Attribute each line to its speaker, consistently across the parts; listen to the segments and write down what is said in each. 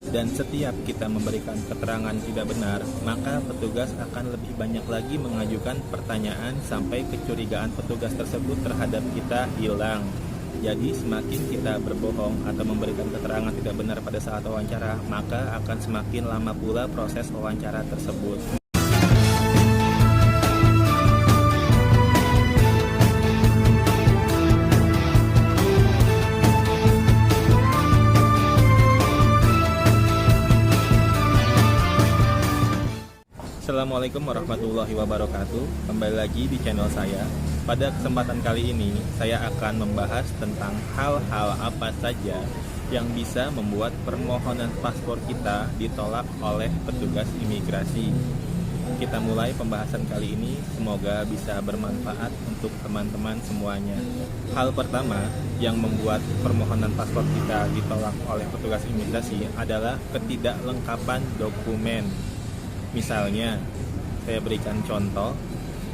Speaker 1: Dan setiap kita memberikan keterangan tidak benar, maka petugas akan lebih banyak lagi mengajukan pertanyaan sampai kecurigaan petugas tersebut terhadap kita hilang. Jadi semakin kita berbohong atau memberikan keterangan tidak benar pada saat wawancara, maka akan semakin lama pula proses wawancara tersebut. Assalamualaikum warahmatullahi wabarakatuh. Kembali lagi di channel saya. Pada kesempatan kali ini saya akan membahas tentang hal-hal apa saja yang bisa membuat permohonan paspor kita ditolak oleh petugas imigrasi. Kita mulai pembahasan kali ini, semoga bisa bermanfaat untuk teman-teman semuanya. Hal pertama yang membuat permohonan paspor kita ditolak oleh petugas imigrasi adalah ketidaklengkapan dokumen. Misalnya, saya berikan contoh,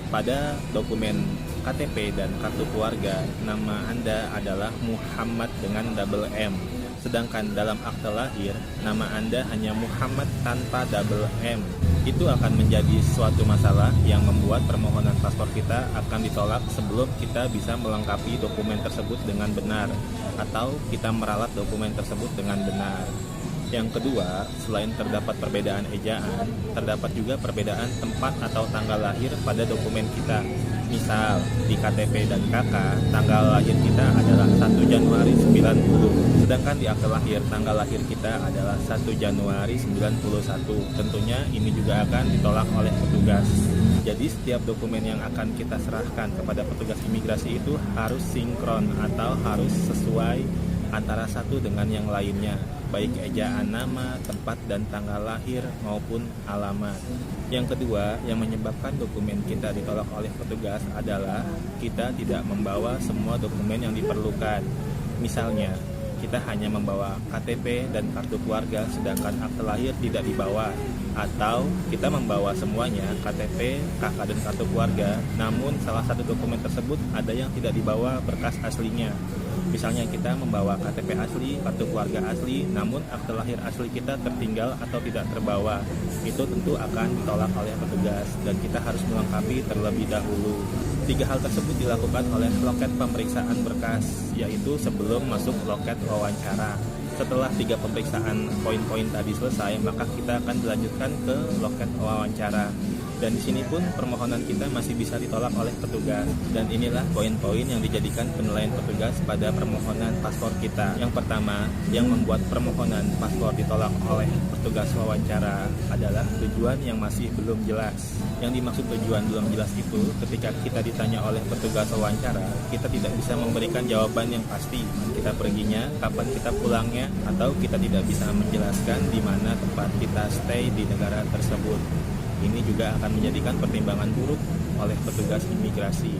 Speaker 1: pada dokumen KTP dan kartu keluarga, nama Anda adalah Muhammad dengan double M. Sedangkan dalam akte lahir, nama Anda hanya Muhammad tanpa double M. Itu akan menjadi suatu masalah yang membuat permohonan paspor kita akan ditolak sebelum kita bisa melengkapi dokumen tersebut dengan benar, atau kita meralat dokumen tersebut dengan benar. Yang kedua, selain terdapat perbedaan ejaan, terdapat juga perbedaan tempat atau tanggal lahir pada dokumen kita. Misal, di KTP dan KK, tanggal lahir kita adalah 1 Januari 90, sedangkan di akte lahir, tanggal lahir kita adalah 1 Januari 91. Tentunya ini juga akan ditolak oleh petugas. Jadi setiap dokumen yang akan kita serahkan kepada petugas imigrasi itu harus sinkron atau harus sesuai antara satu dengan yang lainnya, baik ejaan nama, tempat dan tanggal lahir maupun alamat. Yang kedua, yang menyebabkan dokumen kita ditolak oleh petugas adalah kita tidak membawa semua dokumen yang diperlukan. Misalnya, kita hanya membawa KTP dan kartu keluarga sedangkan akte lahir tidak dibawa, atau kita membawa semuanya, KTP, KK dan kartu keluarga, namun salah satu dokumen tersebut ada yang tidak dibawa berkas aslinya. Misalnya kita membawa KTP asli, kartu keluarga asli, namun akte lahir asli kita tertinggal atau tidak terbawa. Itu tentu akan ditolak oleh petugas dan kita harus melengkapi terlebih dahulu. 3 hal tersebut dilakukan oleh loket pemeriksaan berkas, yaitu sebelum masuk loket wawancara. Setelah 3 pemeriksaan poin-poin tadi selesai, maka kita akan dilanjutkan ke loket wawancara. Dan di sini pun permohonan kita masih bisa ditolak oleh petugas. Dan inilah poin-poin yang dijadikan penilaian petugas pada permohonan paspor kita. Yang pertama, yang membuat permohonan paspor ditolak oleh petugas wawancara adalah tujuan yang masih belum jelas. Yang dimaksud tujuan belum jelas itu, ketika kita ditanya oleh petugas wawancara, kita tidak bisa memberikan jawaban yang pasti. Kita perginya, kapan kita pulangnya, atau kita tidak bisa menjelaskan di mana tempat kita stay di negara tersebut. Ini juga akan menjadikan pertimbangan buruk oleh petugas imigrasi.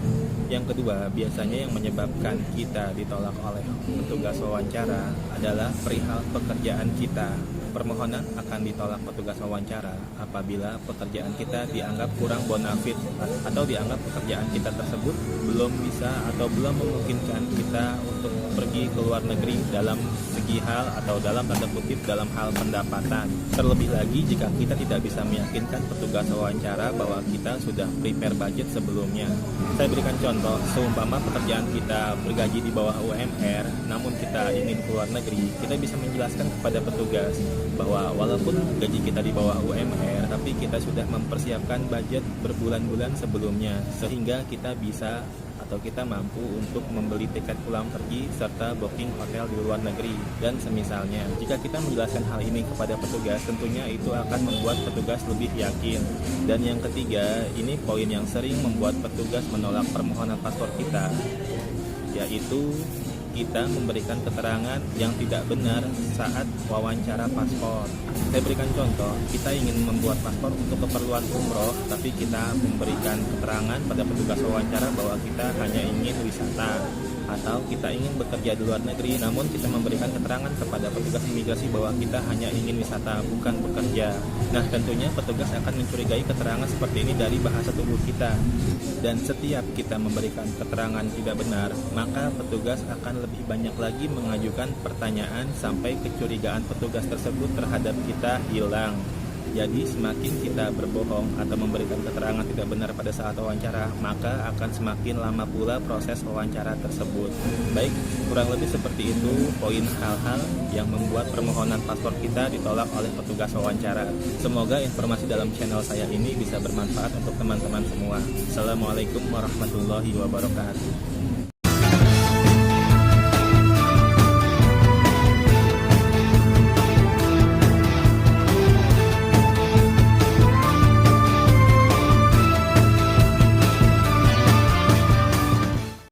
Speaker 1: Yang kedua, biasanya yang menyebabkan kita ditolak oleh petugas wawancara adalah perihal pekerjaan kita. Permohonan akan ditolak petugas wawancara apabila pekerjaan kita dianggap kurang bonafit atau dianggap pekerjaan kita tersebut belum bisa atau belum memungkinkan kita untuk pergi ke luar negeri dalam segi hal atau dalam tanda kutip dalam hal pendapatan. Terlebih lagi jika kita tidak bisa meyakinkan petugas wawancara bahwa kita sudah prepare budget sebelumnya. Saya berikan contoh, seumpama pekerjaan kita bergaji di bawah UMR, namun kita ingin keluar negeri, kita bisa menjelaskan kepada petugas bahwa walaupun gaji kita di bawah UMR, tapi kita sudah mempersiapkan budget berbulan-bulan sebelumnya, sehingga kita bisa atau kita mampu untuk membeli tiket pulang pergi serta booking hotel di luar negeri dan semisalnya. Jika kita menjelaskan hal ini kepada petugas, tentunya itu akan membuat petugas lebih yakin. Dan yang ketiga, ini poin yang sering membuat petugas menolak permohonan paspor kita, yaitu kita memberikan keterangan yang tidak benar saat wawancara paspor. Saya berikan contoh, kita ingin membuat paspor untuk keperluan umroh, tapi kita memberikan keterangan pada petugas wawancara bahwa kita hanya ingin wisata. atau kita ingin bekerja di luar negeri namun kita memberikan keterangan kepada petugas imigrasi bahwa kita hanya ingin wisata bukan bekerja. Nah, tentunya petugas akan mencurigai keterangan seperti ini dari bahasa tubuh kita. Dan setiap kita memberikan keterangan tidak benar, maka petugas akan lebih banyak lagi mengajukan pertanyaan sampai kecurigaan petugas tersebut terhadap kita hilang. Jadi semakin kita berbohong atau memberikan keterangan tidak benar pada saat wawancara, maka akan semakin lama pula proses wawancara tersebut. Baik, kurang lebih seperti itu poin hal-hal yang membuat permohonan paspor kita ditolak oleh petugas wawancara. Semoga informasi dalam channel saya ini bisa bermanfaat untuk teman-teman semua. Assalamualaikum warahmatullahi wabarakatuh.